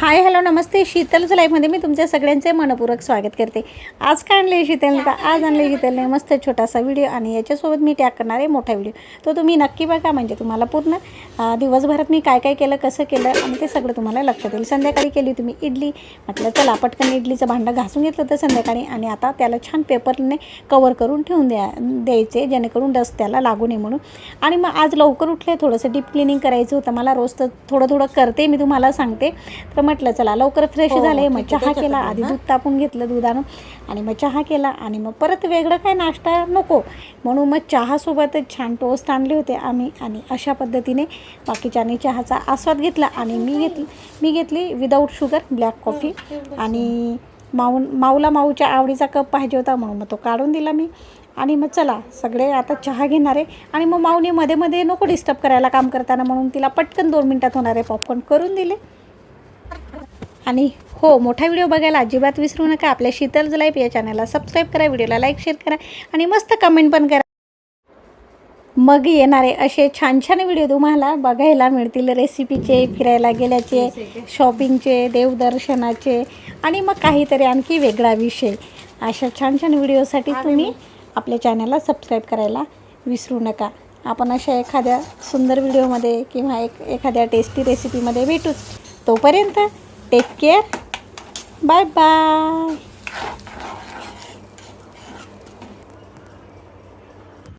Hi hello नमस्ते. शीतलच लाईफमध्ये मी तुमच्या सगळ्यांचे मनपूर्वक स्वागत करते. आज काय आणले शीतलने? तर आज आणले शीतलने मस्त छोटासा व्हिडिओ आणि याच्यासोबत मी टॅग करणार आहे मोठा व्हिडिओ. तो तुम्ही नक्की बघा, म्हणजे तुम्हाला पूर्ण दिवसभरात मी काय काय केलं, कसं केलं आणि ते सगळं तुम्हाला लक्षात येईल. संध्याकाळी केली तुम्ही इडली, म्हटलं चला पटकन इडलीचं भांडं घासून घेतलं होतं संध्याकाळी आणि आता त्याला छान पेपरने कवर करून ठेवून द्यायचे, जेणेकरून डस्ट त्याला लागू नये म्हणून. आणि मग आज लवकर उठले, थोडंसं डीप क्लिनिंग करायचं होतं मला. रोज तर थोडं थोडं करते मी, तुम्हाला सांगते. तर म्हटलं चला लवकर फ्रेश झाले. मग चहा केला, आधी दूध तापून घेतलं दुधानं आणि मग चहा केला आणि मग परत वेगळं काय नाश्ता नको म्हणून मग चहासोबतच छान टोस्ट आणले होते आम्ही आणि अशा पद्धतीने बाकीच्याने चहाचा आस्वाद घेतला. आणि मी घेतली विदाऊट शुगर ब्लॅक कॉफी आणि माऊला माऊच्या आवडीचा कप पाहिजे होता म्हणून मग तो काढून दिला मी. आणि मग चला सगळे आता चहा घेणार आहे. आणि मग माऊने मध्ये मध्ये नको डिस्टर्ब करायला काम करताना, म्हणून तिला पटकन 2 मिनटात होणारे पॉपकॉर्न करून दिले. आणि हो, मोठा व्हिडिओ बघायला अजिबात विसरू नका. आपल्या शीतलच लाईफ या चॅनलला सबस्क्राईब करा, व्हिडिओला लाईक शेअर करा आणि मस्त कमेंट पण करा. मग येणारे असे छान छान व्हिडिओ तुम्हाला बघायला मिळतील. रेसिपीचे, फिरायला गेल्याचे, शॉपिंगचे, देवदर्शनाचे आणि मग काहीतरी आणखी वेगळा विषय. अशा छान छान व्हिडिओसाठी तुम्ही आपल्या चॅनलला सबस्क्राईब करायला विसरू नका. आपण अशा एखाद्या सुंदर व्हिडिओमध्ये किंवा एखाद्या टेस्टी रेसिपीमध्ये भेटूच. तोपर्यंत टेक केअर, बाय बाय.